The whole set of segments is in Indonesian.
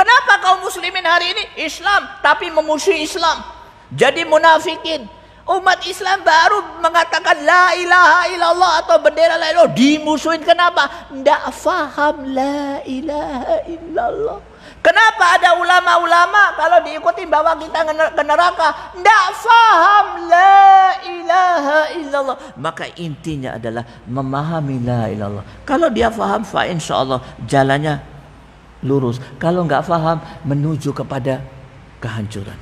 Kenapa kaum muslimin hari ini Islam tapi memusuhi Islam? Jadi munafikin. Umat Islam baru mengatakan la ilaha illallah atau bendera la ilaha, dimusuhin. Kenapa? Tidak faham la ilaha illallah. Kenapa ada ulama-ulama kalau diikuti bawa kita ke neraka? Tidak faham la ilaha illallah. Maka intinya adalah memahami la ilaha illallah. Kalau dia faham, fa insyaallah jalannya lurus. Kalau nggak faham, menuju kepada kehancuran.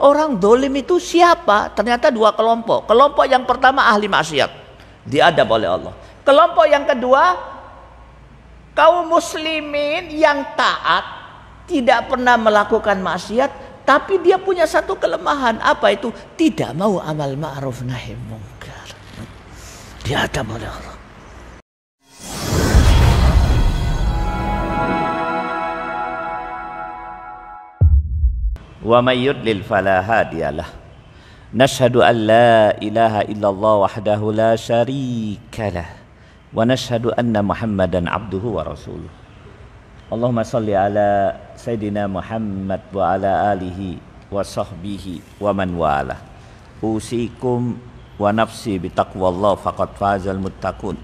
Orang dolim itu siapa? Ternyata dua kelompok. Kelompok yang pertama ahli maksiat, diadab oleh Allah. Kelompok yang kedua kaum muslimin yang taat, tidak pernah melakukan maksiat, tapi dia punya satu kelemahan. Apa itu? Tidak mau amal ma'ruf nahi munkar. Diadab oleh Allah. Wa may yudlil fala hadiyalah. Nashhadu an la ilaha illallah wahdahu la syarikalah wa nashhadu anna Muhammadan abduhu wa rasuluh. Allahumma salli ala Sayyidina Muhammad wa ala alihi wa sahbihi wa man wala. Usikum wa nafsi bitaqwallah faqad fazal muttaqun.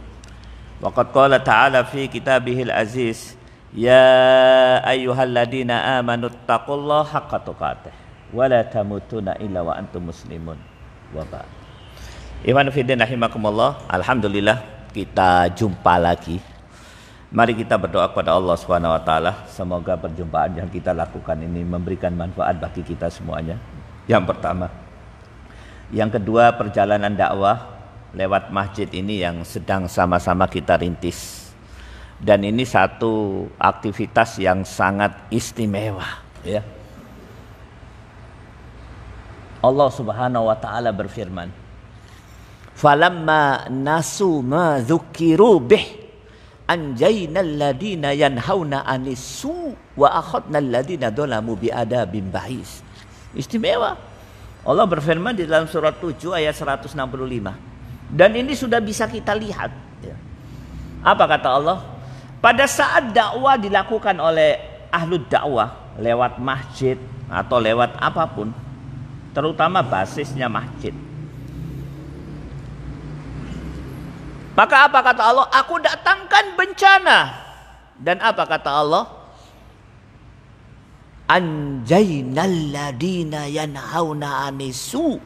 Wa qad qala ta'ala fi kitabihil aziz, ya ayyuhalladzina amanu taqullaha haqqa tuqatih wa la tamutunna illa wa antum muslimun. Wa ba'd. Iman fiddin rahimakumullah. Alhamdulillah kita jumpa lagi. Mari kita berdoa kepada Allah Subhanahu wa taala, semoga perjumpaan yang kita lakukan ini memberikan manfaat bagi kita semuanya. Yang pertama. Yang kedua, perjalanan dakwah lewat masjid ini yang sedang sama-sama kita rintis. Dan ini satu aktivitas yang sangat istimewa, ya. Allah Subhanahu wa taala berfirman, "Falamma nasu ma dzukiru bih anjaynal ladina yanhauna 'anis su wa akhadnal ladina dzalamu bi'adabin ba'is." Istimewa. Allah berfirman di dalam surat 7 ayat 165. Dan ini sudah bisa kita lihat, ya. Apa kata Allah? Pada saat dakwah dilakukan oleh ahlud dakwah lewat masjid atau lewat apapun, terutama basisnya masjid, maka apa kata Allah? Aku datangkan bencana. Dan apa kata Allah? Anjaynal ladina yanhauna 'anisu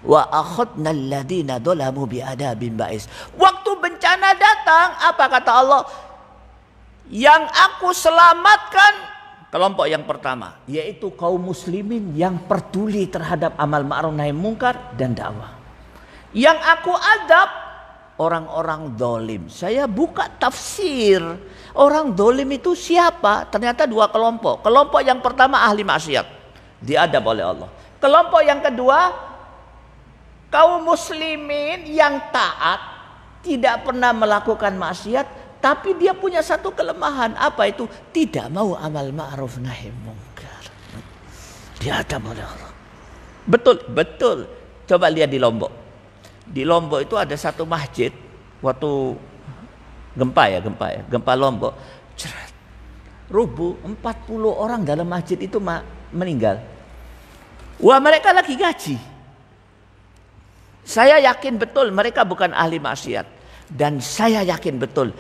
wa akhadnal ladina dzalamu bi'adabin ba'is. Waktu bencana datang, apa kata Allah? Yang aku selamatkan kelompok yang pertama, yaitu kaum muslimin yang peduli terhadap amal ma'ruf nahi munkar dan dakwah. Yang aku adab orang-orang dolim. Saya buka tafsir. Orang dolim itu siapa? Ternyata dua kelompok. Kelompok yang pertama ahli maksiat, diadab oleh Allah. Kelompok yang kedua kaum muslimin yang taat, tidak pernah melakukan maksiat, tapi dia punya satu kelemahan. Apa itu? Tidak mau amal ma'ruf nahi munkar. Diadab oleh Allah. Betul, betul. Coba lihat di Lombok. Di Lombok itu ada satu masjid waktu gempa Lombok. Rubuh, 40 orang dalam masjid itu meninggal. Wah, mereka lagi ngaji. Saya yakin betul mereka bukan ahli maksiat. Dan saya yakin betul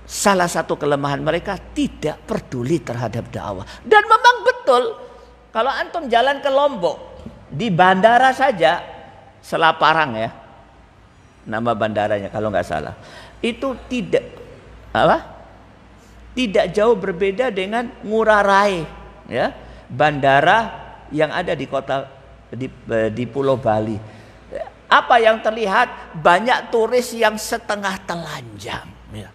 salah satu kelemahan mereka tidak peduli terhadap dakwah. Dan memang betul, kalau antum jalan ke Lombok, di bandara saja, Selaparang ya, nama bandaranya kalau nggak salah, itu tidak jauh berbeda dengan Ngurah Rai, ya, bandara yang ada di kota di Pulau Bali. Apa yang terlihat? Banyak turis yang setengah telanjang. Ya.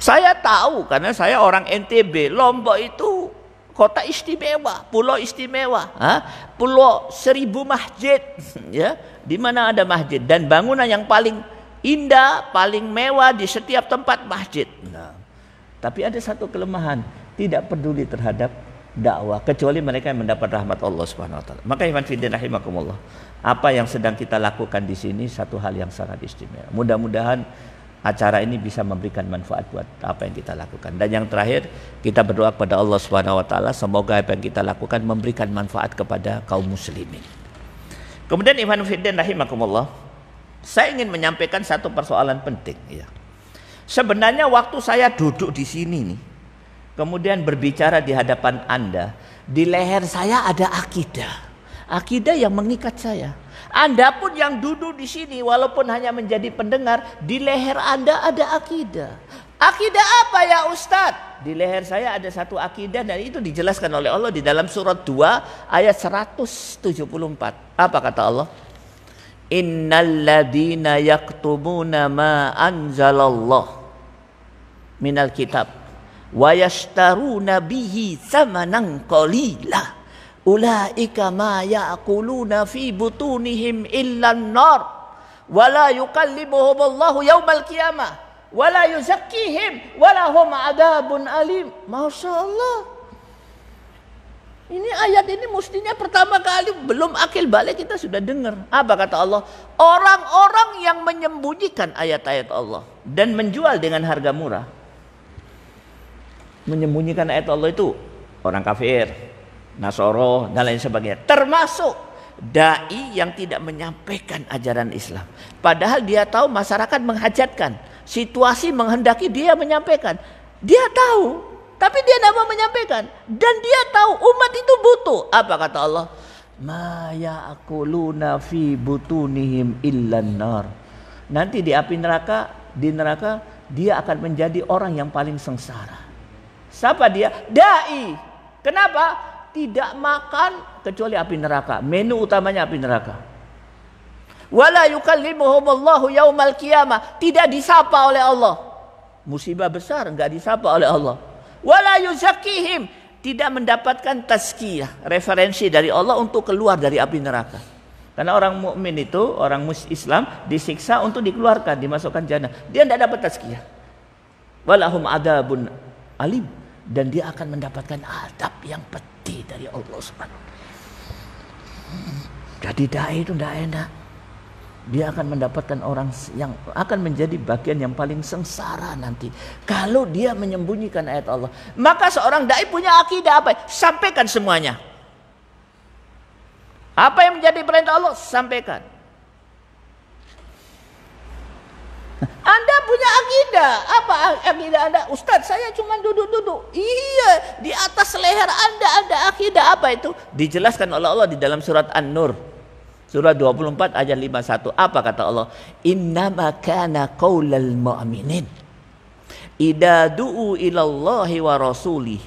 Saya tahu karena saya orang NTB. Lombok itu kota istimewa, pulau istimewa, pulau 1000 masjid, ya, di mana ada masjid dan bangunan yang paling indah, paling mewah di setiap tempat masjid. Nah, tapi ada satu kelemahan, tidak peduli terhadap dakwah kecuali mereka yang mendapat rahmat Allah Subhanahu wa taala. Maka iman fillah rahimakumullah, apa yang sedang kita lakukan di sini satu hal yang sangat istimewa. Mudah-mudahan acara ini bisa memberikan manfaat buat apa yang kita lakukan. Dan yang terakhir, kita berdoa kepada Allah Subhanahu wa taala semoga apa yang kita lakukan memberikan manfaat kepada kaum muslimin. Kemudian Ikhwan Fiddin rahimakumullah, saya ingin menyampaikan satu persoalan penting ya. Sebenarnya waktu saya duduk di sini nih, kemudian berbicara di hadapan Anda, di leher saya ada akidah. Akidah yang mengikat saya. Anda pun yang duduk di sini walaupun hanya menjadi pendengar, di leher Anda ada akidah. Akidah apa ya Ustadz? Di leher saya ada satu akidah dan itu dijelaskan oleh Allah di dalam surat 2 ayat 174. Apa kata Allah? Innal ladzina yaktubuna ma anzalallah minal kitab wa yashtaruna bihi tsamanan qalila ulaika ma ya'kuluna fi butunihim illa an-nar wa la yukallimuhumullahu yaumal qiyamah wa la yuzakkihim wa lahum adzabun alim. Masya Allah. Ini ayat ini mestinya pertama kali belum akil balik kita sudah dengar. Apa kata Allah? Orang-orang yang menyembunyikan ayat-ayat Allah dan menjual dengan harga murah. Menyembunyikan ayat Allah itu orang kafir, Nasoro dan lain sebagainya. Termasuk dai yang tidak menyampaikan ajaran Islam. Padahal dia tahu masyarakat menghajatkan, situasi menghendaki dia menyampaikan. Dia tahu, tapi dia tidak mau menyampaikan. Dan dia tahu umat itu butuh. Apa kata Allah? Ma ya'kuluna fi butunihim illan nar. Nanti di api neraka, dia akan menjadi orang yang paling sengsara. Siapa dia? Dai. Kenapa? Tidak makan kecuali api neraka. Menu utamanya api neraka. Wala yukallimuhumullahu yaumal qiyamah. Tidak disapa oleh Allah. Musibah besar enggak disapa oleh Allah. Wala yuzakkihim, tidak mendapatkan tazkiyah, referensi dari Allah untuk keluar dari api neraka. Karena orang mukmin itu, orang Islam disiksa untuk dikeluarkan, dimasukkan jannah. Dia tidak dapat tazkiyah. Walahum adzabun alim, dan dia akan mendapatkan adab yang pedih dari Allah Subhanahu. Jadi dai itu tidak enak. Dia akan mendapatkan orang yang akan menjadi bagian yang paling sengsara nanti kalau dia menyembunyikan ayat Allah. Maka seorang dai punya akidah apa? Sampaikan semuanya. Apa yang menjadi perintah Allah, sampaikan. Anda punya akidah. Apa akidah Anda? Ustadz, saya cuma duduk-duduk. Iya, di atas leher Anda ada akidah. Apa itu? Dijelaskan oleh Allah di dalam surat An-Nur. Surah 24 ayat 51. Apa kata Allah? Innama kana qaulal mu'minin idza du'u ilallahi wa rasulih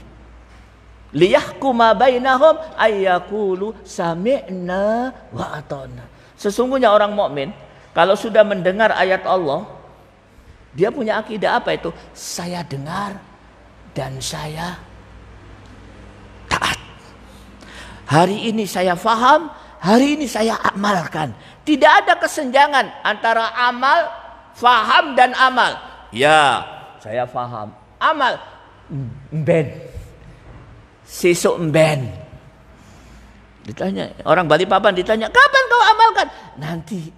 liyahkuma bainahum ayyaqulu sami'na wa ata'na. Sesungguhnya orang mukmin kalau sudah mendengar ayat Allah, dia punya akidah apa itu? Saya dengar dan saya taat. Hari ini saya faham, hari ini saya amalkan. Tidak ada kesenjangan antara amal, faham dan amal. Ya, saya faham. Amal, mben. Sesuk mben. Ditanya, orang Balikpapan ditanya, kapan kau amalkan? Nanti.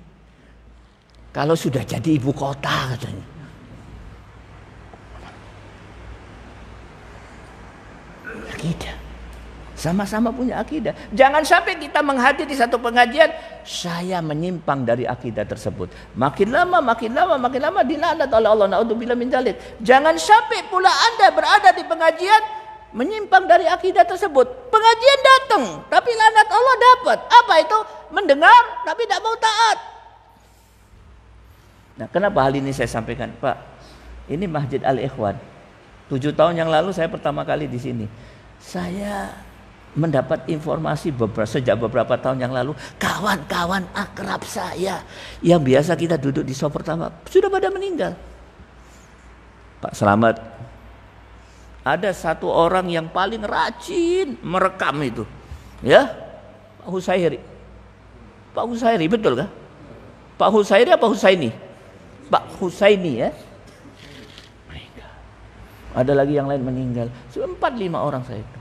Kalau sudah jadi ibu kota katanya. Akidah. Sama-sama punya akidah. Jangan sampai kita menghadiri satu pengajian, saya menyimpang dari akidah tersebut. Makin lama dilaknat oleh Allah. Na'udzubillah min dzalik. Jangan sampai pula Anda berada di pengajian menyimpang dari akidah tersebut. Pengajian datang, tapi laknat Allah dapat. Apa itu? Mendengar, tapi tidak mau taat. Nah, kenapa hal ini saya sampaikan, Pak? Ini Masjid Al-Ikhwan. 7 tahun yang lalu saya pertama kali di sini. Saya mendapat informasi sejak beberapa tahun yang lalu, kawan-kawan akrab saya yang biasa kita duduk di sofa pertama sudah pada meninggal. Pak Slamet, ada satu orang yang paling rajin merekam itu, ya, Pak Husairi. Pak Husairi, betul kah? Pak Husairi apa Husaini? Pak Husaini, ya. Meninggal. Ada lagi yang lain meninggal. 4-5 orang saya itu.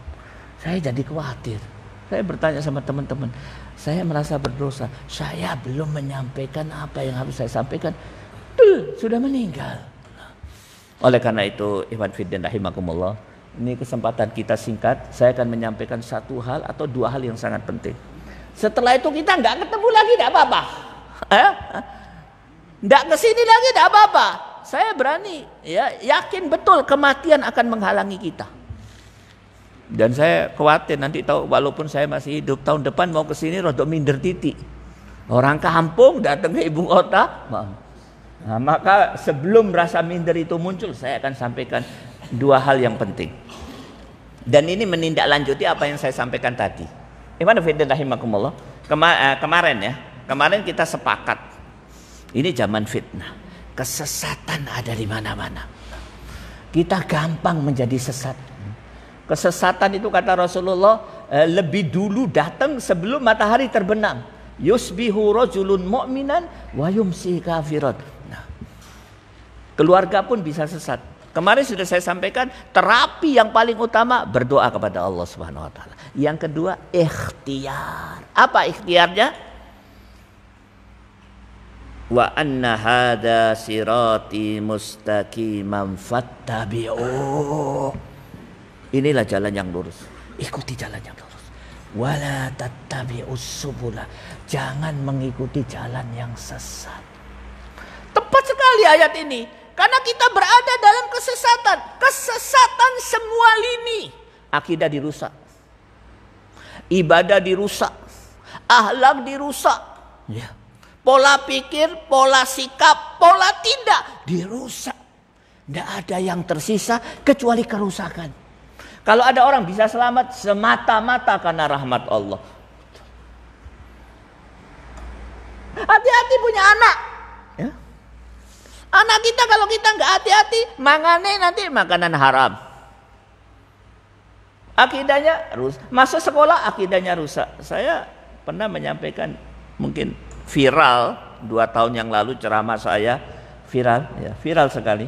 Saya jadi khawatir. Saya bertanya sama teman-teman, saya merasa berdosa. Saya belum menyampaikan apa yang harus saya sampaikan. 7 betul sudah meninggal. Oleh karena itu, ikhwan fiddin rahimakumullah, ini kesempatan kita singkat, saya akan menyampaikan satu hal atau dua hal yang sangat penting. Setelah itu kita nggak ketemu lagi, nggak apa-apa. Nggak kesini lagi, nggak apa-apa. Saya berani, ya, yakin betul kematian akan menghalangi kita. Dan saya khawatir nanti tahu, walaupun saya masih hidup, tahun depan mau kesini rodok minder titik. Orang kampung datang ke ibu kota. Nah, maka sebelum rasa minder itu muncul, saya akan sampaikan dua hal yang penting. Dan ini menindaklanjuti apa yang saya sampaikan tadi. Ikhwan fillah rahimakumullah. Kemarin kita sepakat. Ini zaman fitnah. Kesesatan ada di mana-mana. Kita gampang menjadi sesat. Kesesatan itu kata Rasulullah lebih dulu datang sebelum matahari terbenam. Yusbihu rajulun mu'minan wa yumsi kafiran. Nah, keluarga pun bisa sesat. Kemarin sudah saya sampaikan, terapi yang paling utama berdoa kepada Allah Subhanahu wa taala. Yang kedua, ikhtiar. Apa ikhtiarnya? Wa anna hadza sirati mustaqiman fattabi'uh. Inilah jalan yang lurus. Ikuti jalan yang lurus. Wala tattabi'us subula. Jangan mengikuti jalan yang sesat. Tepat sekali ayat ini. Karena kita berada dalam kesesatan. Kesesatan semua lini. Akidah dirusak. Ibadah dirusak. Akhlak dirusak. Ya. Pola pikir, pola sikap, pola tindak dirusak. Tidak ada yang tersisa kecuali kerusakan. Kalau ada orang bisa selamat semata-mata karena rahmat Allah. Hati-hati punya anak. Ya. Anak kita kalau kita nggak hati-hati, mangane nanti makanan haram. Akidahnya rusak. Masuk sekolah akidahnya rusak. Saya pernah menyampaikan mungkin viral 2 tahun yang lalu ceramah saya viral sekali.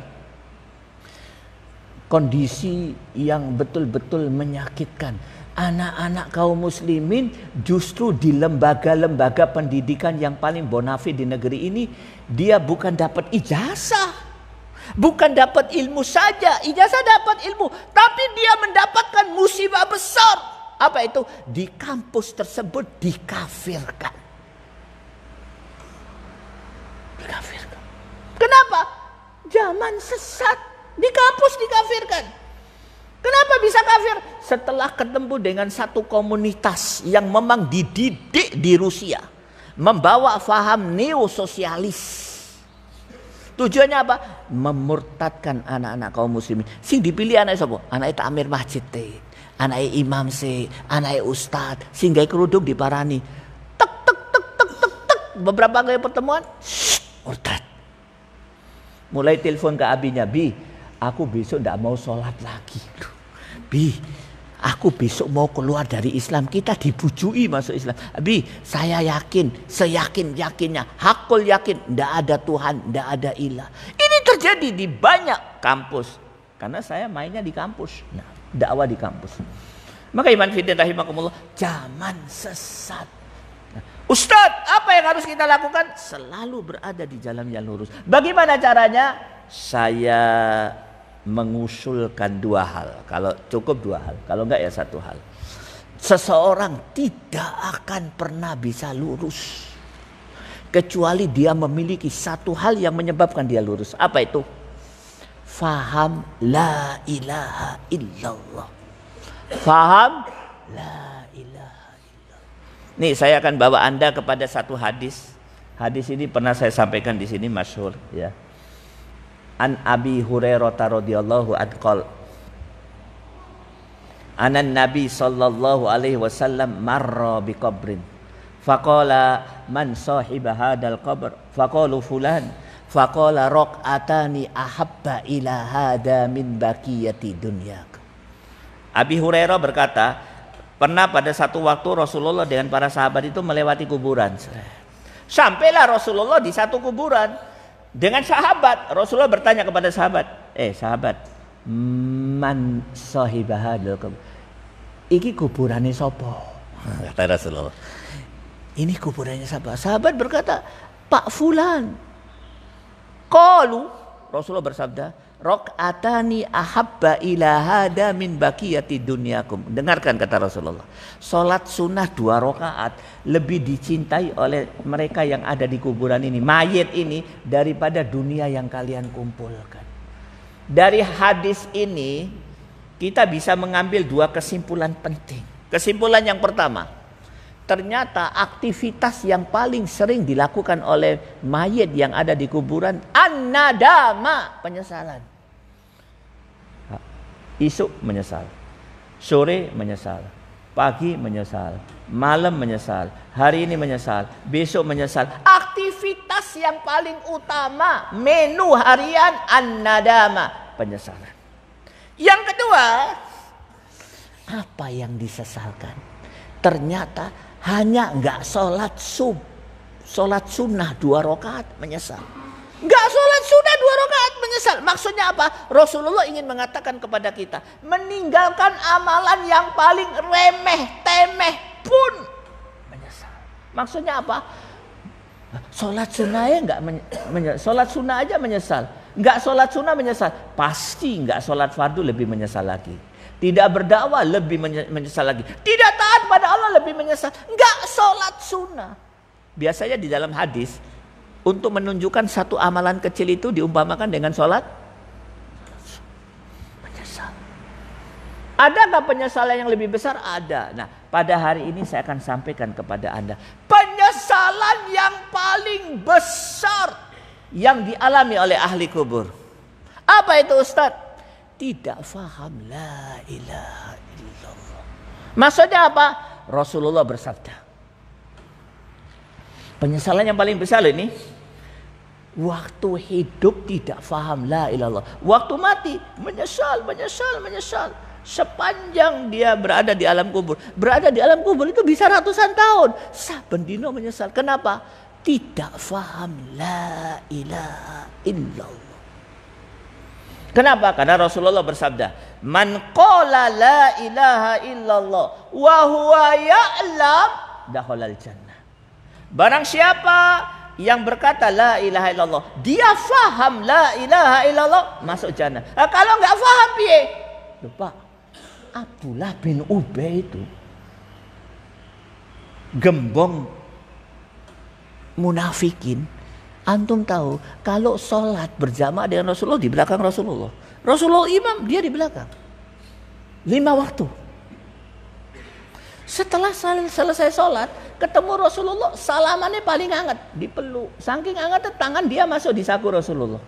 Kondisi yang betul-betul menyakitkan. Anak-anak kaum muslimin justru di lembaga-lembaga pendidikan yang paling bonafit di negeri ini, dia bukan dapat ijazah, bukan dapat ilmu saja, ijazah dapat ilmu, tapi dia mendapatkan musibah besar. Apa itu? Di kampus tersebut dikafirkan. Dikafirkan. Kenapa? Zaman sesat. Di kampus dikafirkan. Kenapa bisa kafir? Setelah ketemu dengan satu komunitas yang memang dididik di Rusia, membawa faham neososialis. Tujuannya apa? Memurtadkan anak-anak kaum muslimin. Sing dipilih anak sapa? Anak takmir masjid, anak imam anak ustad, sehingga kerudung diparani. Tek tek tek tek tek tek. Beberapa kali pertemuan, murtad. Mulai telepon ke abinya, Bi, aku besok tidak mau sholat lagi. Bi, aku besok mau keluar dari Islam. Kita dibujui masuk Islam. Bi, saya yakin, seyakin-yakinnya, hakul yakin, tidak ada Tuhan, tidak ada ilah. Ini terjadi di banyak kampus. Karena saya mainnya di kampus. Nah, dakwah di kampus. Maka iman fiddin rahimakumullah, zaman sesat. Ustadz, apa yang harus kita lakukan? Selalu berada di jalan yang lurus. Bagaimana caranya? Saya mengusulkan 2 hal. Kalau cukup 2 hal, kalau enggak ya 1 hal. Seseorang tidak akan pernah bisa lurus kecuali dia memiliki 1 hal yang menyebabkan dia lurus. Apa itu? Faham la ilaha illallah. Faham la ilaha illallah. Nih saya akan bawa Anda kepada 1 hadis. Hadis ini pernah saya sampaikan di sini, masyhur ya. An Abi Hurairah radhiyallahu anhu qol anan Nabi sallallahu alaihi wasallam marra bi qabrin faqala man sahiba hadzal qabr faqalu fulan faqala raq'atani ahabba ila hadza min baqiyati dunyak. Abi Hurairah berkata, pernah pada satu waktu Rasulullah dengan para sahabat itu melewati kuburan. Sampailah Rasulullah di satu kuburan. Dengan sahabat, Rasulullah bertanya kepada sahabat, sahabat, man sahibah hadzal qabr? Iki kuburane sapa? Kata Rasulullah. Ini kuburannya siapa? Sahabat berkata, Pak Fulan. Qalu, Rasulullah bersabda, rakaatani ahabba ila hada min baqiyati dunyakum. Dengarkan kata Rasulullah. Salat sunnah 2 rakaat lebih dicintai oleh mereka yang ada di kuburan ini, mayit ini, daripada dunia yang kalian kumpulkan. Dari hadis ini kita bisa mengambil 2 kesimpulan penting. Kesimpulan yang pertama, ternyata aktivitas yang paling sering dilakukan oleh mayit yang ada di kuburan an-nadama, penyesalan. Isuk menyesal, sore menyesal, pagi menyesal, malam menyesal, hari ini menyesal, besok menyesal. Aktivitas yang paling utama menu harian an-nadama, penyesalan. Yang kedua, apa yang disesalkan? Ternyata hanya enggak sholat sunnah 2 rakaat menyesal. Enggak sholat sunnah 2 rakaat menyesal. Maksudnya apa? Rasulullah ingin mengatakan kepada kita, meninggalkan amalan yang paling remeh temeh pun menyesal. Maksudnya apa? Sholat sunnah ya enggak menyesal. Sholat sunnah aja menyesal. Enggak sholat sunnah menyesal. Pasti enggak sholat fardu lebih menyesal lagi. Tidak berdakwah lebih menyesal lagi. Tidak taat pada Allah lebih menyesal. Enggak sholat sunnah. Biasanya di dalam hadis, untuk menunjukkan satu amalan kecil itu diumpamakan dengan sholat menyesal. Adakah penyesalan yang lebih besar? Ada. Nah, pada hari ini saya akan sampaikan kepada Anda penyesalan yang paling besar yang dialami oleh ahli kubur. Apa itu, Ustaz? Tidak faham la ilaha illallah. Maksudnya apa? Rasulullah bersabda, penyesalan yang paling besar ini, waktu hidup tidak faham la ilallah, waktu mati menyesal. Sepanjang dia berada di alam kubur. Berada di alam kubur itu bisa ratusan tahun. Saben dino menyesal. Kenapa? Tidak faham la ilaha illallah. Kenapa? Karena Rasulullah bersabda, man qala la ilaha illallah wa huwa ya'lam dakhalal jannah. Barang siapa yang berkata la ilaha illallah, dia faham la ilaha illallah, masuk jannah. Nah, kalau enggak faham piye? Lupa. Abdullah bin Ubay itu gembong munafikin. Antum tahu kalau sholat berjamaah dengan Rasulullah di belakang Rasulullah. Rasulullah imam, dia di belakang. 5 waktu. Setelah selesai sholat, ketemu Rasulullah, salamannya paling hangat, dipeluk. Saking hangatnya tangan dia masuk di saku Rasulullah.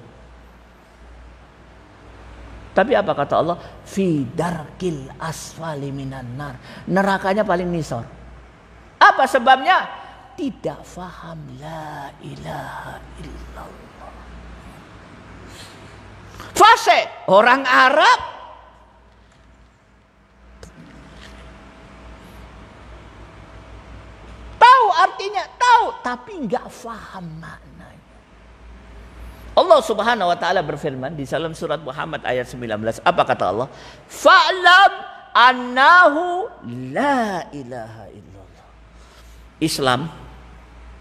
Tapi apa kata Allah? Fi darkil asfali minan nar. Nerakanya paling nisor. Apa sebabnya? Tidak faham la ilaha illallah. Fasik, orang Arab tahu artinya, tahu, tapi enggak faham maknanya. Allah Subhanahu wa taala berfirman di dalam surat Muhammad ayat 19. Apa kata Allah? Fa'lam annahu la ilaha illallah. Islam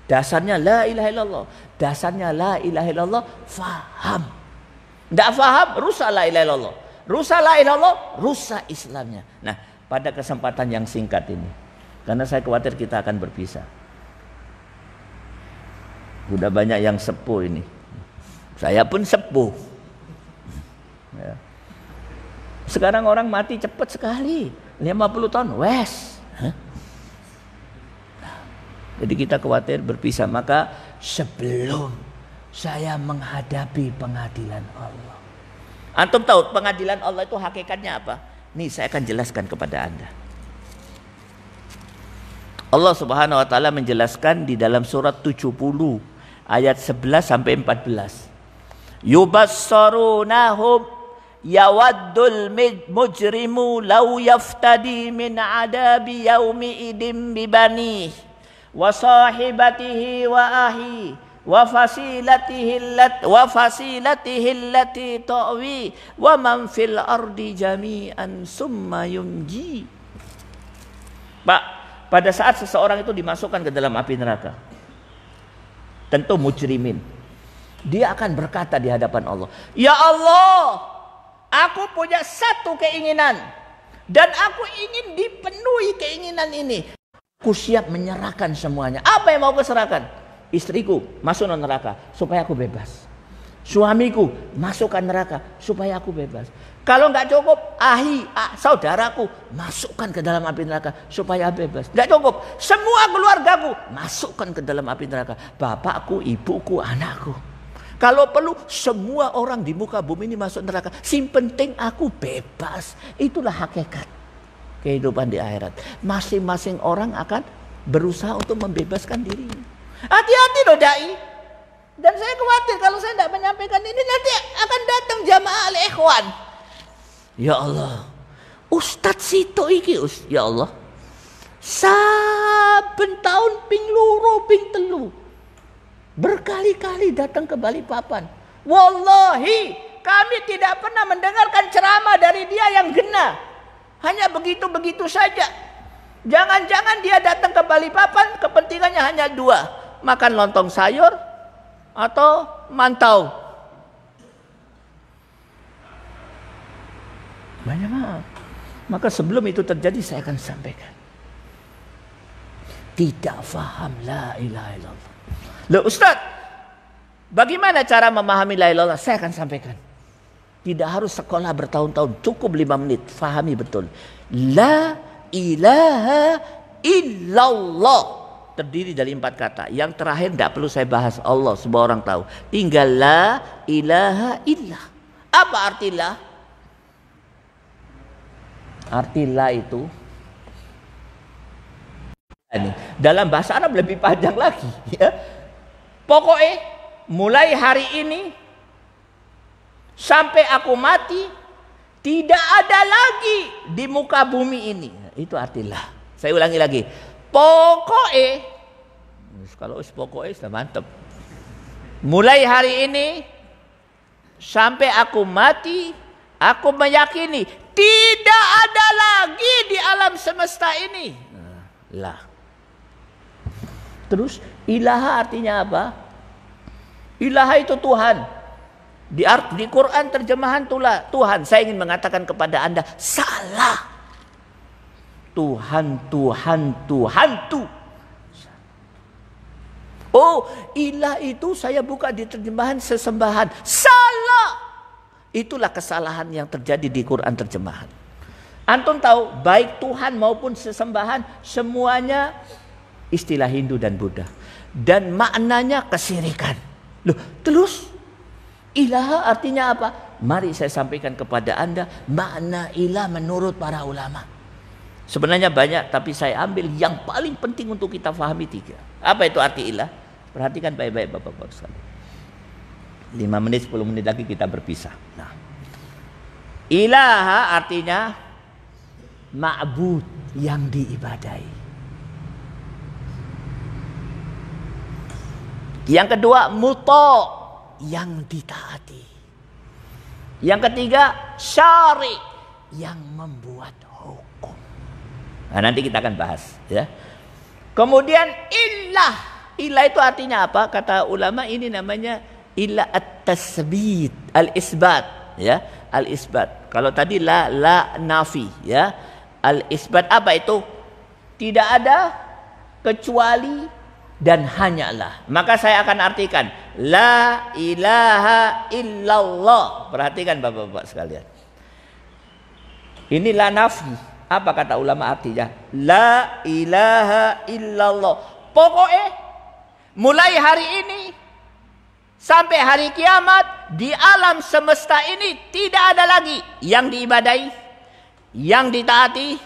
dasarnya la ilaha illallah. Dasarnya la ilaha illallah faham. Tidak faham, rusak la ilaha illallah. Rusak la ilaha illallah, rusak Islamnya. Nah, pada kesempatan yang singkat ini, karena saya khawatir kita akan berpisah. Udah banyak yang sepuh ini. Saya pun sepuh. Ya. Sekarang orang mati cepat sekali. 50 tahun, wes. Jadi kita khawatir berpisah. Maka sebelum saya menghadapi pengadilan Allah, antum tahu pengadilan Allah itu hakikatnya apa? Nih saya akan jelaskan kepada Anda. Allah Subhanahu wa taala menjelaskan di dalam surat 70 ayat 11 sampai 14. Yubassarunahum yawaddul mujrimu law yaftadi min adabi yaumi idim bibani wa sahibatihi wa ahi wa fasilatihi allati ta'wi wa man fil ardi jami'an summa yunji. Pak, pada saat seseorang itu dimasukkan ke dalam api neraka, tentu mujrimin, Dia akan berkata di hadapan Allah, "Ya Allah, aku punya satu keinginan dan aku ingin dipenuhi keinginan ini. Aku siap menyerahkan semuanya." Apa yang mau kau serahkan? Istriku masuk neraka supaya aku bebas. Suamiku masukkan neraka supaya aku bebas. Kalau nggak cukup, saudaraku masukkan ke dalam api neraka supaya bebas. Nggak cukup, semua keluargaku masukkan ke dalam api neraka. Bapakku, ibuku, anakku. Kalau perlu semua orang di muka bumi ini masuk neraka. Yang penting aku bebas. Itulah hakikat kehidupan di akhirat. Masing-masing orang akan berusaha untuk membebaskan dirinya. Hati-hati loh dai. Dan saya khawatir kalau saya tidak menyampaikan ini nanti akan datang jamaah al-ikhwan. Ya Allah, Ustadz Sito iki ya Allah, saben tahun ping loro ping telu berkali-kali datang ke Balikpapan. Wallahi kami tidak pernah mendengarkan ceramah dari dia yang gena. Hanya begitu-begitu saja. Jangan-jangan dia datang ke Balikpapan kepentingannya hanya dua, makan lontong sayur atau mantau. Banyak maaf. Maka sebelum itu terjadi saya akan sampaikan. Tidak faham la ilaha illallah. Loh Ustaz, bagaimana cara memahami la ilaha illallah? Saya akan sampaikan. Tidak harus sekolah bertahun-tahun, cukup 5 menit. Fahami betul. La ilaha illallah. Terdiri dari 4 kata. Yang terakhir tidak perlu saya bahas, Allah semua orang tahu. Tinggal la ilaha illallah. Apa arti la? Arti la itu ini, dalam bahasa Arab lebih panjang lagi ya. Pokoknya mulai hari ini sampai aku mati tidak ada lagi di muka bumi ini. Itu arti la. Saya ulangi lagi. Pokoknya kalau pokoknya sudah mantap. Mulai hari ini sampai aku mati, aku meyakini tidak ada lagi di alam semesta ini. Lah. Terus ilaha artinya apa? Ilaha itu Tuhan. Di Quran terjemahan Tuhan. Saya ingin mengatakan kepada Anda, salah. Tuhan. Oh, ilah itu saya buka di terjemahan sesembahan. Salah. Itulah kesalahan yang terjadi di Quran terjemahan. Antum tahu, baik Tuhan maupun sesembahan semuanya istilah Hindu dan Buddha. Dan maknanya kesyirikan. Loh, terus ilah artinya apa? Mari saya sampaikan kepada Anda makna ilah menurut para ulama. Sebenarnya banyak, tapi saya ambil yang paling penting untuk kita pahami 3. Apa itu arti ilah? Perhatikan baik-baik Bapak-Bapak sekalian. 5 menit, 10 menit lagi kita berpisah. Nah, ilaha artinya ma'bud, yang diibadahi. Yang kedua, muta, yang ditaati. Yang ketiga, syari, yang membuat hukum. Nah, nanti kita akan bahas ya. Kemudian ilah. Ilah itu artinya apa? Kata ulama ini namanya ilah at-tasbit, al-isbat ya, al-isbat. Kalau tadi la nafi ya. Al-isbat apa itu? Tidak ada kecuali dan hanyalah. Maka saya akan artikan la ilaha illallah. Perhatikan Bapak-bapak sekalian. Ini la nafi. Apa kata ulama artinya? La ilaha illallah. Pokoknya mulai hari ini sampai hari kiamat di alam semesta ini tidak ada lagi yang diibadahi, yang ditaati,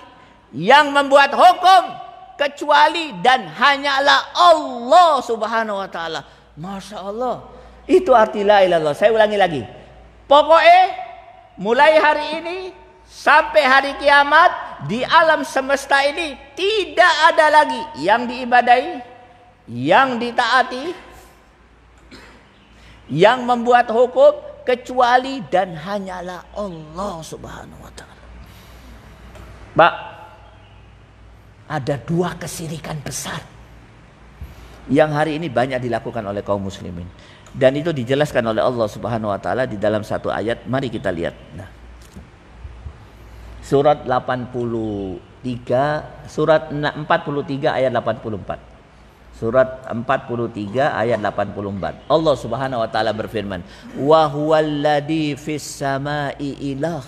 yang membuat hukum kecuali dan hanyalah Allah Subhanahu wa taala. Masya Allah. Itu arti la ilaha illallah. Saya ulangi lagi. Pokoknya mulai hari ini sampai hari kiamat di alam semesta ini tidak ada lagi yang diibadahi, yang ditaati, yang membuat hukum kecuali dan hanyalah Allah Subhanahu wa taala. Pak, ada 2 kesyirikan besar yang hari ini banyak dilakukan oleh kaum muslimin. Dan itu dijelaskan oleh Allah Subhanahu wa taala di dalam satu ayat. Mari kita lihat. Nah. Surat 43 ayat 84. Surat 43 ayat 84. Allah Subhanahu wa taala berfirman, "Wa huwallazi fis samai ilah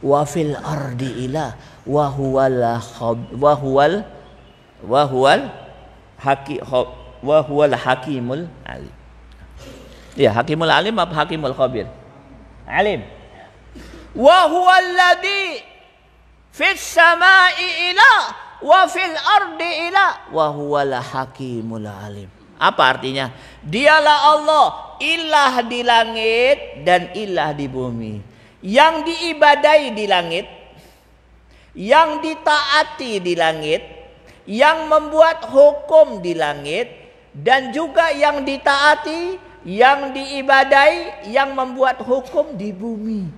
wa fil ardi ilah wa huwal hakimul alim." Ya, hakimul alim apa hakimul khabir? Alim. Wa huwallazi fis samai ilah wa fil ardi ilah wa huwal hakimul alim. Apa artinya? Dialah Allah, ilah di langit dan ilah di bumi. Yang diibadai di langit, yang ditaati di langit, yang membuat hukum di langit, dan juga yang ditaati, yang diibadai, yang membuat hukum di bumi.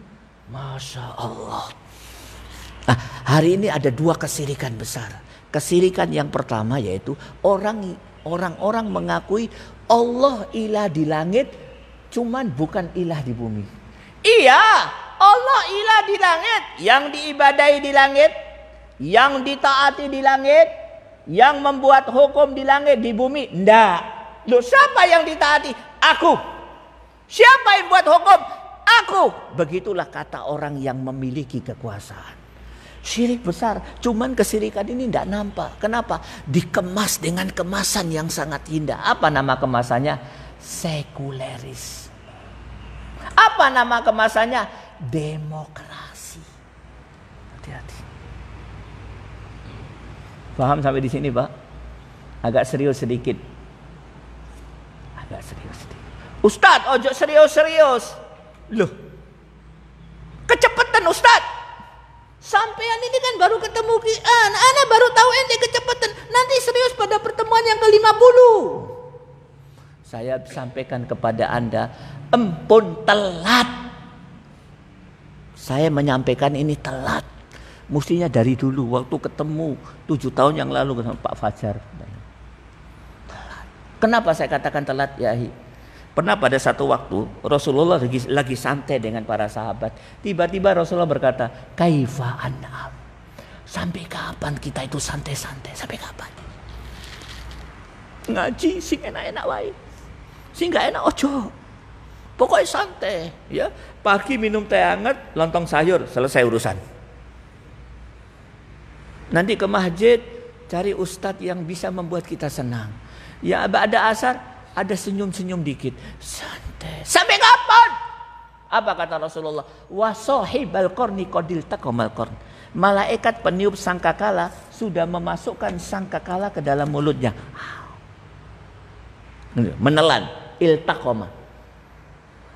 Masya Allah. Hari ini ada dua kesirikan besar. Kesirikan yang pertama yaitu orang-orang mengakui Allah ilah di langit, cuman bukan ilah di bumi. Iya, Allah ilah di langit, yang diibadai di langit, yang ditaati di langit, yang membuat hukum di langit, di bumi. Ndak. Loh, siapa yang ditaati? Aku. Siapa yang buat hukum? Aku. Begitulah kata orang yang memiliki kekuasaan. Syirik besar, cuman kesirikan ini tidak nampak. Kenapa? Dikemas dengan kemasan yang sangat indah. Apa nama kemasannya? Sekuleris. Apa nama kemasannya? Demokrasi. Hati-hati. Paham sampai di sini, Pak? Agak serius sedikit. Agak serius sedikit. Ustadz, ojo serius-serius. Loh, kecepatan Ustadz. Sampean ini kan baru ketemu Quran, ana baru tahu ente kecepatan. Nanti serius pada pertemuan yang ke-50. Saya sampaikan kepada Anda, empun telat. Saya menyampaikan ini telat. Mestinya dari dulu waktu ketemu 7 tahun yang lalu sama Pak Fajar. Telat. Kenapa saya katakan telat, ya? Pernah pada satu waktu Rasulullah lagi santai dengan para sahabat. Tiba-tiba Rasulullah berkata, "Kaifa an'am?" Sampai kapan kita itu santai-santai? Sampai kapan? Ngaji sing enak-enak wae. Sing gak enak ojo. Pokoknya santai, ya. Pagi minum teh hangat, lontong sayur, selesai urusan. Nanti ke masjid cari ustadz yang bisa membuat kita senang. Ya, ada asar ada senyum-senyum dikit. Santai. Sampai kapan? Apa kata Rasulullah? Wa sahibal qarni qadil taqamal qarn. Malaikat peniup sangkakala sudah memasukkan sangkakala ke dalam mulutnya. Menelan, iltaqama.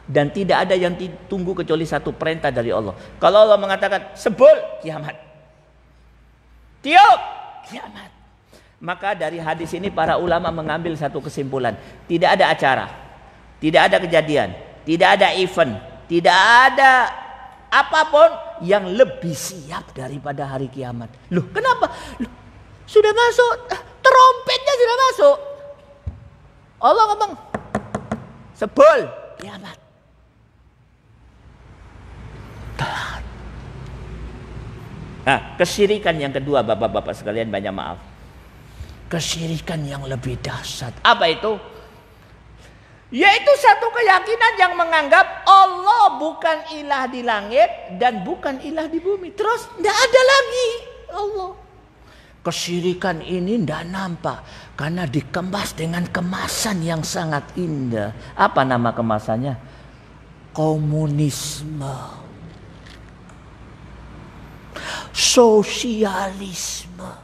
Dan tidak ada yang ditunggu kecuali satu perintah dari Allah. Kalau Allah mengatakan sebul, kiamat. Tiup, kiamat. Maka dari hadis ini para ulama mengambil satu kesimpulan. Tidak ada acara, tidak ada kejadian, tidak ada event, tidak ada apapun yang lebih siap daripada hari kiamat. Loh, kenapa? Loh, sudah masuk, trompetnya sudah masuk. Allah ngomong, sebul, kiamat. Telat. Nah, kesyirikan yang kedua, bapak-bapak sekalian, banyak maaf. Kesyirikan yang lebih dahsyat. Apa itu? Yaitu satu keyakinan yang menganggap Allah bukan ilah di langit dan bukan ilah di bumi. Terus tidak ada lagi Allah. Kesyirikan ini tidak nampak karena dikemas dengan kemasan yang sangat indah. Apa nama kemasannya? Komunisme, sosialisme.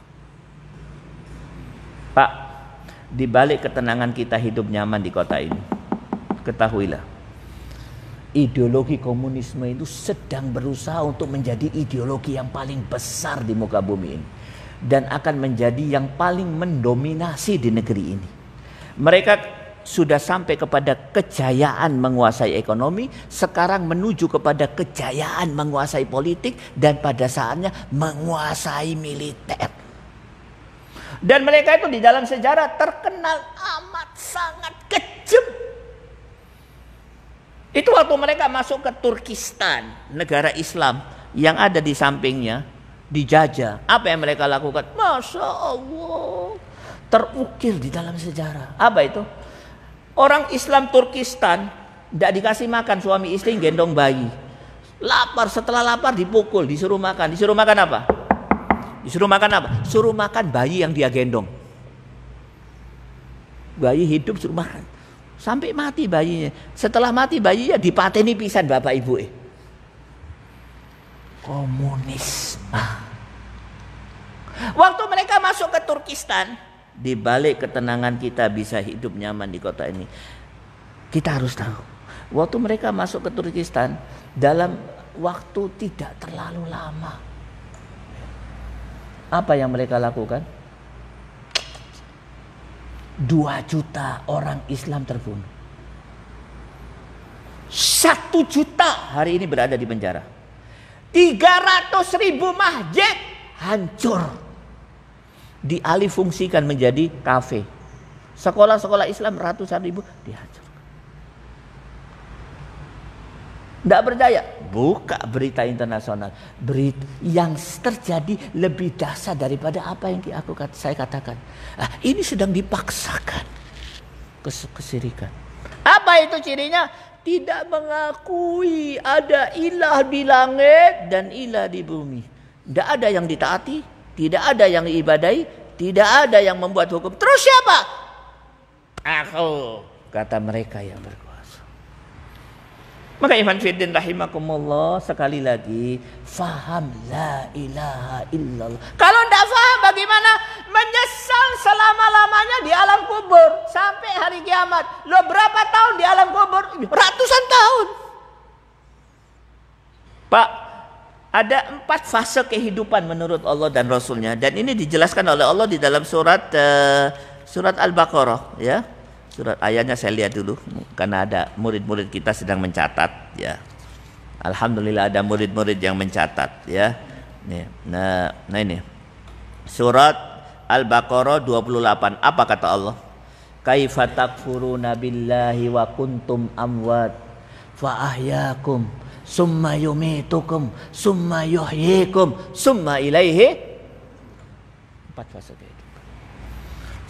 Pak, di balik ketenangan kita hidup nyaman di kota ini, ketahuilah, ideologi komunisme itu sedang berusaha untuk menjadi ideologi yang paling besar di muka bumi ini. Dan akan menjadi yang paling mendominasi di negeri ini. Mereka sudah sampai kepada kejayaan menguasai ekonomi, sekarang menuju kepada kejayaan menguasai politik, dan pada saatnya menguasai militer. Dan mereka itu di dalam sejarah terkenal amat sangat kejam. Itu waktu mereka masuk ke Turkistan, negara Islam yang ada di sampingnya, dijajah. Apa yang mereka lakukan? Masya Allah, terukir di dalam sejarah. Apa itu? Orang Islam Turkistan tidak dikasih makan, suami istri gendong bayi. Lapar, setelah lapar dipukul, disuruh makan. Disuruh makan apa? Disuruh makan apa? Suruh makan bayi yang dia gendong. Bayi hidup suruh makan. Sampai mati bayinya. Setelah mati bayinya dipateni pisan bapak ibu. Komunisme. Waktu mereka masuk ke Turkistan, di balik ketenangan kita bisa hidup nyaman di kota ini, kita harus tahu, waktu mereka masuk ke Turkistan dalam waktu tidak terlalu lama, apa yang mereka lakukan? 2 juta orang Islam terbunuh. 1 juta hari ini berada di penjara. 300.000 masjid hancur, dialihfungsikan menjadi kafe. Sekolah-sekolah Islam ratusan ribu dihancurkan. Tidak percaya? Buka berita internasional. Berita yang terjadi lebih dahsyat daripada apa yang saya katakan. Ini sedang dipaksakan kesirikan. Apa itu cirinya? Tidak mengakui ada ilah di langit dan ilah di bumi. Tidak ada yang ditaati, tidak ada yang diibadahi, tidak ada yang membuat hukum. Terus siapa? Aku, kata mereka yang berkuasa. Maka ikhwan fiddin rahimakumullah, sekali lagi, faham la ilaha illallah. Kalau tidak faham bagaimana? Menyesal selama-lamanya di alam kubur sampai hari kiamat. Loh, berapa tahun di alam kubur? Ratusan tahun. Pak, ada 4 fase kehidupan menurut Allah dan Rasulnya, dan ini dijelaskan oleh Allah di dalam surat Al-Baqarah, ya. Surat ayatnya saya lihat dulu karena ada murid-murid kita sedang mencatat, ya. Alhamdulillah ada murid-murid yang mencatat, ya. Nah ini surat Al-Baqarah 28. Apa kata Allah? Kaifa takfuruna billahi wa kuntum amwat fa ahyakum summa yumitukum summa yuhyikum summa ilaihi. 4 fase kehidupan.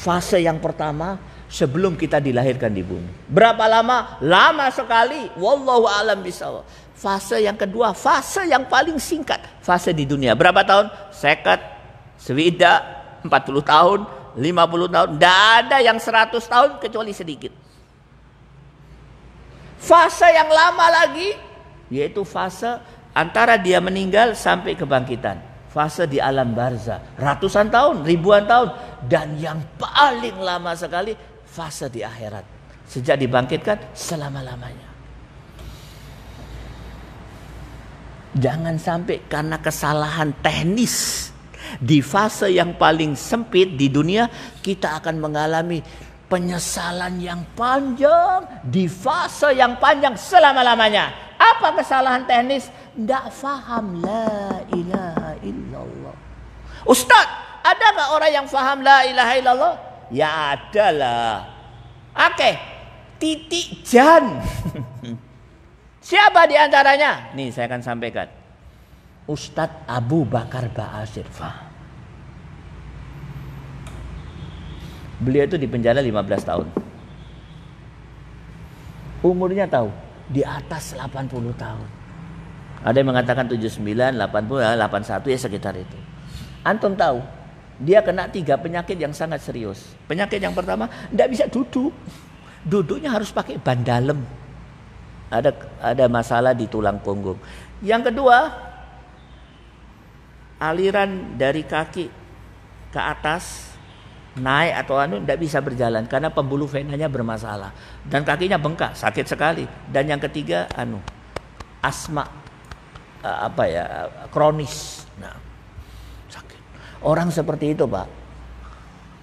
Fase yang pertama, sebelum kita dilahirkan di bumi. Berapa lama? Lama sekali. Wallahu a'lam bishawab. Fase yang kedua, fase yang paling singkat, fase di dunia. Berapa tahun? 50, swida, 40 tahun, 50 tahun. Tidak ada yang 100 tahun kecuali sedikit. Fase yang lama lagi, yaitu fase antara dia meninggal sampai kebangkitan. Fase di alam barzah, ratusan tahun, ribuan tahun. Dan yang paling lama sekali, fase di akhirat, sejak dibangkitkan selama-lamanya. Jangan sampai karena kesalahan teknis di fase yang paling sempit di dunia, kita akan mengalami penyesalan yang panjang di fase yang panjang selama-lamanya. Apa kesalahan teknis? Tidak faham la ilaha illallah. Ustadz, ada gak orang yang faham la ilaha illallah? Ya ada lah. Oke, titik jan. Siapa di antaranya? Nih saya akan sampaikan. Ustadz Abu Bakar Ba'asyir. Beliau itu di penjara 15 tahun. Umurnya tahu, di atas 80 tahun. Ada yang mengatakan 79, 80, 81, ya sekitar itu. Antum tahu, dia kena 3 penyakit yang sangat serius. Penyakit yang pertama, tidak bisa duduk. Duduknya harus pakai ban dalam. Ada masalah di tulang punggung. Yang kedua, aliran dari kaki ke atas, naik atau tidak bisa berjalan karena pembuluh venanya bermasalah. Dan kakinya bengkak, sakit sekali. Dan yang ketiga, asma, kronis. Nah, sakit. Orang seperti itu, Pak,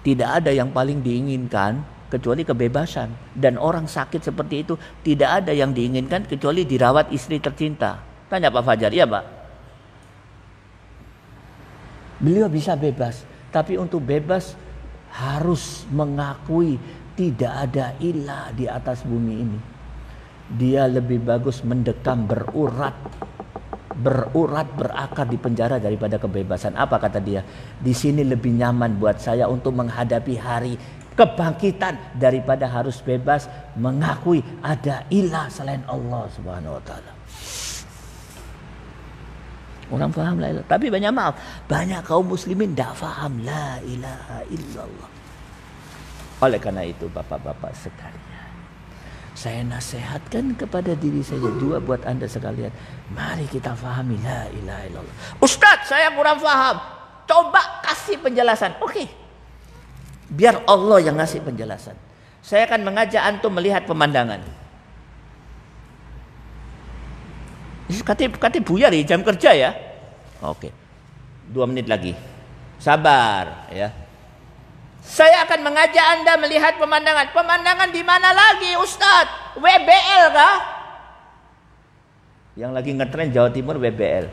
tidak ada yang paling diinginkan kecuali kebebasan. Dan orang sakit seperti itu tidak ada yang diinginkan kecuali dirawat istri tercinta. Tanya Pak Fajar, iya Pak? Beliau bisa bebas, tapi untuk bebas harus mengakui tidak ada ilah di atas bumi ini. dia lebih bagus mendekam berurat berakar di penjara daripada kebebasan. Apa kata dia? Di sini lebih nyaman buat saya untuk menghadapi hari kebangkitan daripada harus bebas mengakui ada ilah selain Allah Subhanahu wa taala. Orang paham la ilaha, tapi banyak kaum muslimin tidak paham la ilaha illallah. Oleh karena itu bapak-bapak sekalian, saya nasihatkan kepada diri saya juga buat anda sekalian, mari kita pahami la ilaha illallah. Ustadz, saya kurang paham, coba kasih penjelasan. Oke, biar Allah yang ngasih penjelasan. Saya akan mengajak antum melihat pemandangan. Kata buyar ya, jam kerja ya. Oke, 2 menit lagi. Sabar ya. Saya akan mengajak anda melihat pemandangan. Pemandangan di mana lagi Ustadz? WBL kah? Yang lagi ngetren Jawa Timur WBL.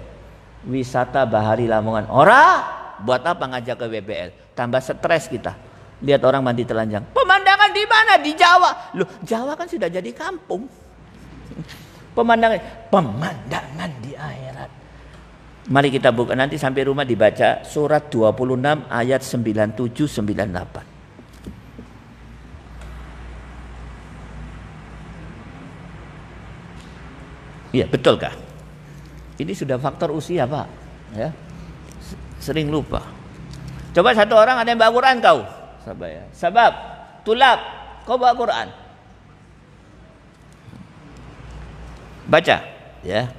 Wisata Bahari Lamongan. Buat apa ngajak ke WBL? Tambah stres kita. Lihat orang mandi telanjang. Pemandangan di mana? Di Jawa. Loh, Jawa kan sudah jadi kampung. Pemandangan di akhirat. Mari kita buka, nanti sampai rumah dibaca surat 26 ayat 97 98. Iya, betulkah? Ini sudah faktor usia, Pak. Ya. Sering lupa. Coba satu orang ada yang bawa Quran kau. Sabab, tulab, kau bawa Quran. Baca, ya.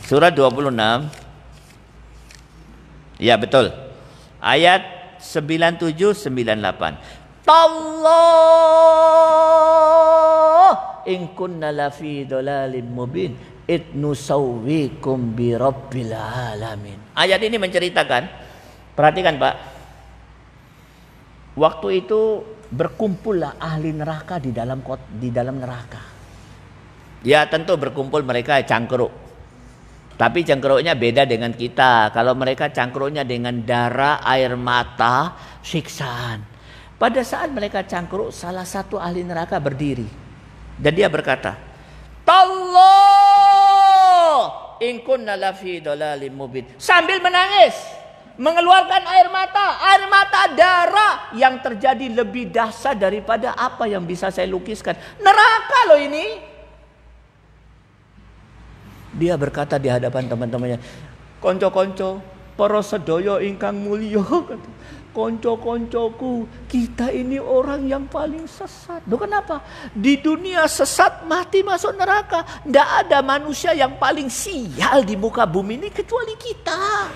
Surat 26. Ya, betul. Ayat 97 98. Allah in kunna lafi dhalalim mubin id nusawwikum bi rabbil alamin. Ayat ini menceritakan, perhatikan Pak. Waktu itu berkumpullah ahli neraka di dalam neraka. Ya tentu berkumpul mereka cangkruk. Tapi cangkruknya beda dengan kita. Kalau mereka cangkruknya dengan darah, air mata, siksaan. Pada saat mereka cangkruk, salah satu ahli neraka berdiri. Dan dia berkata, Tallah in kunna lafi dhalalim mubin. Sambil menangis, mengeluarkan air mata darah yang terjadi lebih dahsyat daripada apa yang bisa saya lukiskan. Neraka loh ini. Dia berkata di hadapan teman-temannya, konco-konco, para sedaya ingkang mulya, konco-koncoku, kita ini orang yang paling sesat. Loh kenapa? Di dunia sesat, mati masuk neraka. Tidak ada manusia yang paling sial di muka bumi ini kecuali kita.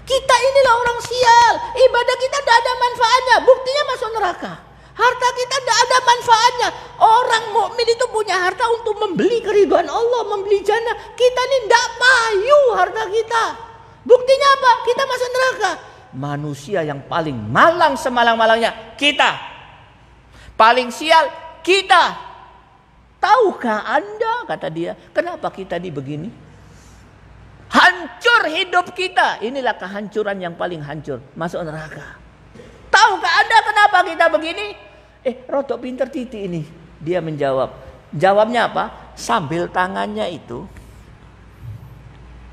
Kita inilah orang sial. Ibadah kita tidak ada manfaatnya. Buktinya masuk neraka. Harta kita tidak ada manfaatnya. Orang mukmin itu punya harta untuk membeli keridhaan Allah, membeli jannah. Kita ini tidak payu harta kita. Buktinya apa? Kita masuk neraka. Manusia yang paling malang semalang-malangnya kita. Paling sial kita. Tahukah Anda, kata dia, kenapa kita di begini? Hancur hidup kita. Inilah kehancuran yang paling hancur. Masuk neraka. Tahukah Anda kenapa kita begini? Rodok pinter titik ini. Dia menjawab. Jawabnya apa? Sambil tangannya itu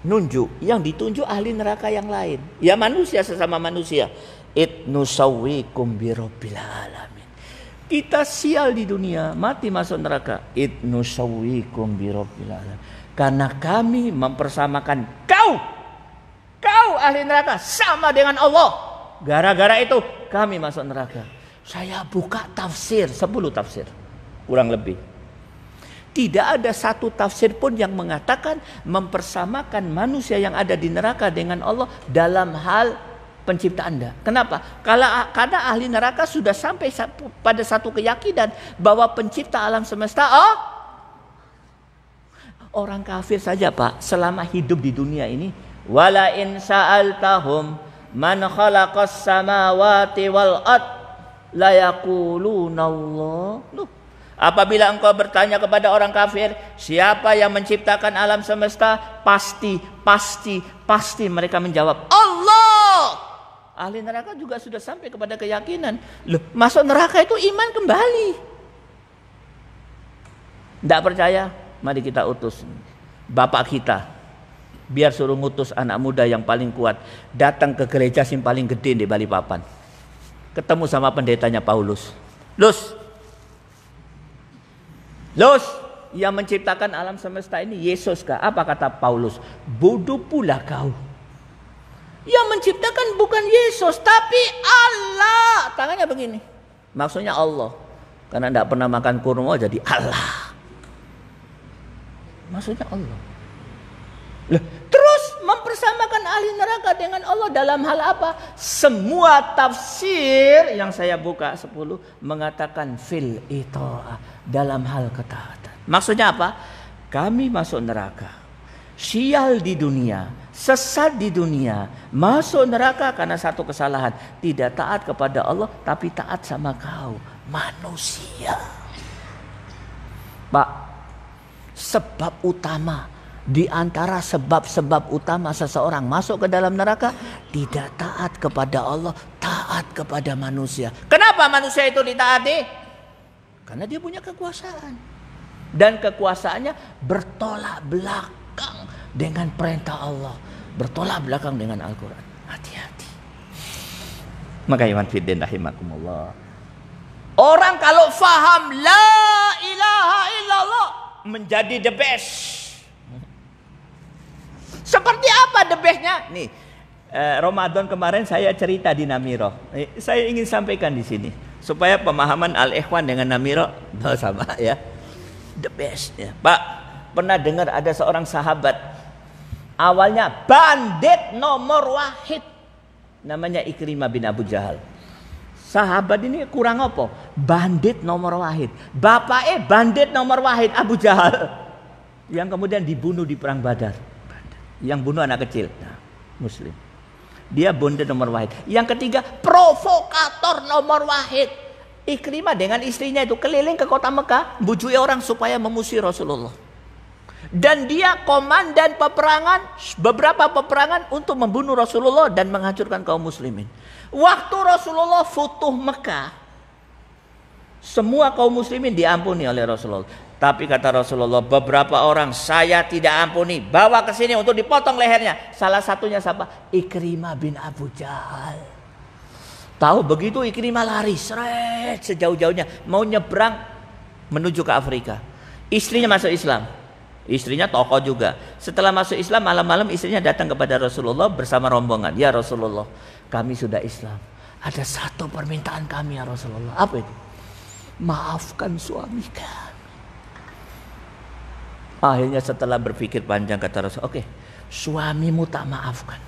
nunjuk. Yang ditunjuk ahli neraka yang lain. Ya manusia sesama manusia. Itnusawwikum birabbil alamin. Kita sial di dunia, mati masuk neraka. Itnusawwikum birabbil alamin. Karena kami mempersamakan kau ahli neraka sama dengan Allah. Gara-gara itu kami masuk neraka. Saya buka tafsir, 10 tafsir kurang lebih. Tidak ada satu tafsir pun yang mengatakan mempersamakan manusia yang ada di neraka dengan Allah dalam hal pencipta Anda. Kenapa? Karena ahli neraka sudah sampai pada satu keyakinan bahwa pencipta alam semesta orang kafir saja Pak, selama hidup di dunia ini, wala in sa'altahum man khalaqas samawati wal ard la yaquluna Allah. Apabila engkau bertanya kepada orang kafir, siapa yang menciptakan alam semesta? Pasti mereka menjawab Allah. Ahli neraka juga sudah sampai kepada keyakinan, masuk neraka itu iman kembali. Tidak percaya? Mari kita utus bapak kita. Biar suruh ngutus anak muda yang paling kuat. Datang ke gereja yang paling gede di Balikpapan. Ketemu sama pendetanya Paulus. Lus, yang menciptakan alam semesta ini Yesus kah? Apa kata Paulus? Bodoh pula kau. Yang menciptakan bukan Yesus, tapi Allah. Tangannya begini. Maksudnya Allah. Karena tidak pernah makan kurma jadi Allah. Maksudnya Allah. Terus mempersamakan ahli neraka dengan Allah dalam hal apa? Semua tafsir yang saya buka 10 mengatakan fil ito'ah, dalam hal ketaatan. Maksudnya apa? Kami masuk neraka, sial di dunia, sesat di dunia, masuk neraka karena satu kesalahan, tidak taat kepada Allah tapi taat sama kau manusia. Pak, sebab utama di antara sebab-sebab utama seseorang masuk ke dalam neraka, tidak taat kepada Allah, taat kepada manusia. Kenapa manusia itu ditaati? Karena dia punya kekuasaan. Dan kekuasaannya bertolak belakang dengan perintah Allah, bertolak belakang dengan Al-Quran. Hati-hati. Maka iman fiddin rahimakumullah, orang kalau faham la ilaha illallah menjadi the best. Seperti apa the bestnya? Nih, Ramadan kemarin saya cerita di Namiro. Saya ingin sampaikan di sini supaya pemahaman Al-Ikhwan dengan Namiro sama ya. The best ya. Pak, pernah dengar ada seorang sahabat awalnya bandit nomor wahid, namanya Ikrimah bin Abu Jahal. Sahabat ini kurang apa? Bandit nomor wahid. Bapaknya bandit nomor wahid Abu Jahal, yang kemudian dibunuh di perang Badar. Yang bunuh anak kecil, nah, Muslim. Dia bandit nomor wahid. Yang ketiga, provokator nomor wahid. Ikrimah dengan istrinya itu keliling ke kota Mekah, bujui orang supaya memusuhi Rasulullah. Dan dia komandan peperangan, beberapa peperangan untuk membunuh Rasulullah dan menghancurkan kaum muslimin. Waktu Rasulullah futuh Mekah, semua kaum muslimin diampuni oleh Rasulullah. Tapi kata Rasulullah, beberapa orang saya tidak ampuni, bawa ke sini untuk dipotong lehernya. Salah satunya siapa? Ikrimah bin Abu Jahal. Tahu begitu Ikrimah lari seret sejauh-jauhnya mau nyebrang menuju ke Afrika. Istrinya masuk Islam. Istrinya tokoh juga. Setelah masuk Islam, malam-malam istrinya datang kepada Rasulullah bersama rombongan. Ya Rasulullah, kami sudah Islam. Ada satu permintaan kami ya Rasulullah. Apa itu? Maafkan suami kami. Akhirnya setelah berpikir panjang kata Rasul, oke, suamimu tak maafkan.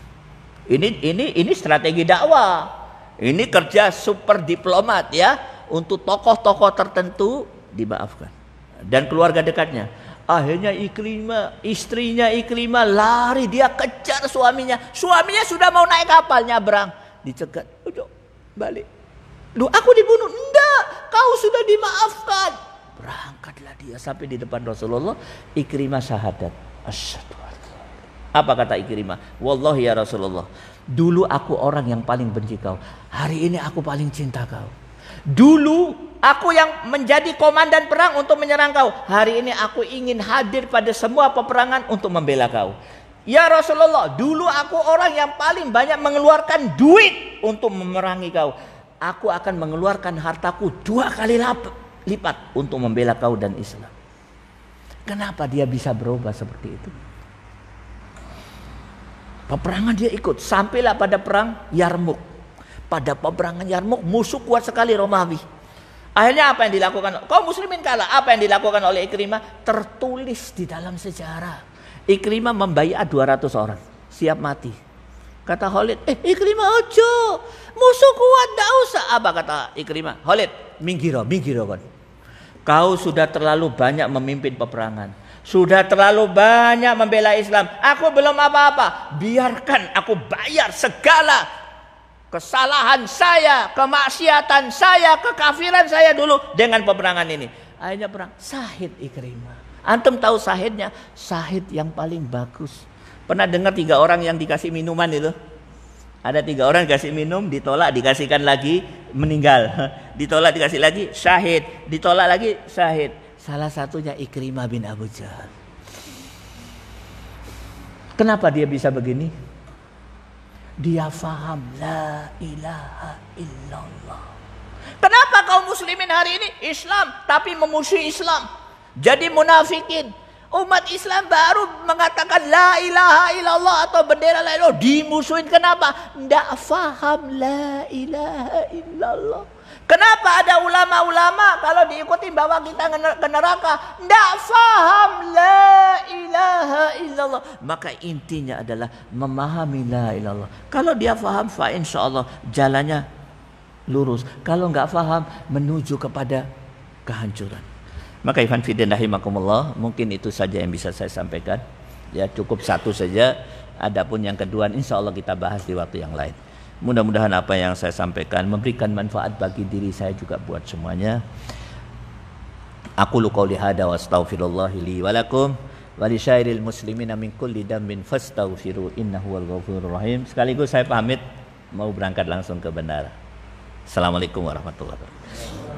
Ini strategi dakwah. Ini kerja super diplomat ya, untuk tokoh-tokoh tertentu dimaafkan. Dan keluarga dekatnya. Akhirnya istrinya Ikrimah lari, dia kejar suaminya. Suaminya sudah mau naik kapal nyabrang, dicegat. Udah balik. Duh, aku dibunuh. Enggak, kau sudah dimaafkan. Berangkatlah dia sampai di depan Rasulullah. Ikrimah syahadat. Asyhadu an la ilaha. Apa kata Ikrimah? Wallahi ya Rasulullah, dulu aku orang yang paling benci kau. Hari ini aku paling cinta kau. Dulu aku yang menjadi komandan perang untuk menyerang kau. Hari ini aku ingin hadir pada semua peperangan untuk membela kau. Ya Rasulullah, dulu aku orang yang paling banyak mengeluarkan duit untuk memerangi kau. Aku akan mengeluarkan hartaku 2 kali lipat untuk membela kau dan Islam. Kenapa dia bisa berubah seperti itu? Peperangan dia ikut. Sampailah pada perang Yarmuk. Pada peperangan Yarmuk musuh kuat sekali Romawi. Akhirnya apa yang dilakukan? Kaum muslimin kalah. Apa yang dilakukan oleh Ikrimah? Tertulis di dalam sejarah. Ikrimah membaiat 200 orang. Siap mati. Kata Khalid, Ikrimah ojo. Musuh kuat, tidak usah. Apa kata Ikrimah? Khalid, minggiro kan. Kau sudah terlalu banyak memimpin peperangan. Sudah terlalu banyak membela Islam. Aku belum apa-apa. Biarkan aku bayar segala kesalahan saya, kemaksiatan saya, kekafiran saya dulu dengan peperangan ini. Akhirnya perang. Syahid Ikrimah. Antum tahu syahidnya? Syahid yang paling bagus. Pernah dengar 3 orang yang dikasih minuman itu? Ada 3 orang dikasih minum, ditolak, dikasihkan lagi, meninggal. Ditolak, dikasih lagi, syahid. Ditolak lagi, syahid. Salah satunya Ikrimah bin Abu Jahal. Kenapa dia bisa begini? Dia faham la ilaha illallah. Kenapa kaum muslimin hari ini Islam tapi memusuhi Islam? Jadi munafikin. Umat Islam baru mengatakan la ilaha illallah atau bendera la ilaha dimusuhin. Kenapa? Tidak faham la ilaha illallah. Kenapa ada ulama-ulama kalau diikuti bawa kita ke neraka? Tidak faham la ilaha illallah. Maka intinya adalah memahami la ilaha illallah. Kalau dia faham, fa insyaallah jalannya lurus. Kalau nggak faham, menuju kepada kehancuran. Maka Ikhwan Fillah rahimakumullah, mungkin itu saja yang bisa saya sampaikan. Ya, cukup satu saja. Adapun yang kedua insya Allah kita bahas di waktu yang lain. Mudah-mudahan apa yang saya sampaikan memberikan manfaat bagi diri saya juga buat semuanya. Aku qouli hada wa astaghfirullahi li wa lakum wa li syairil muslimina min kulli dambin fastaghfiru innahu wal ghafurur rahim. Sekaligus saya pamit mau berangkat langsung ke bandara. Assalamualaikum warahmatullahi wabarakatuh.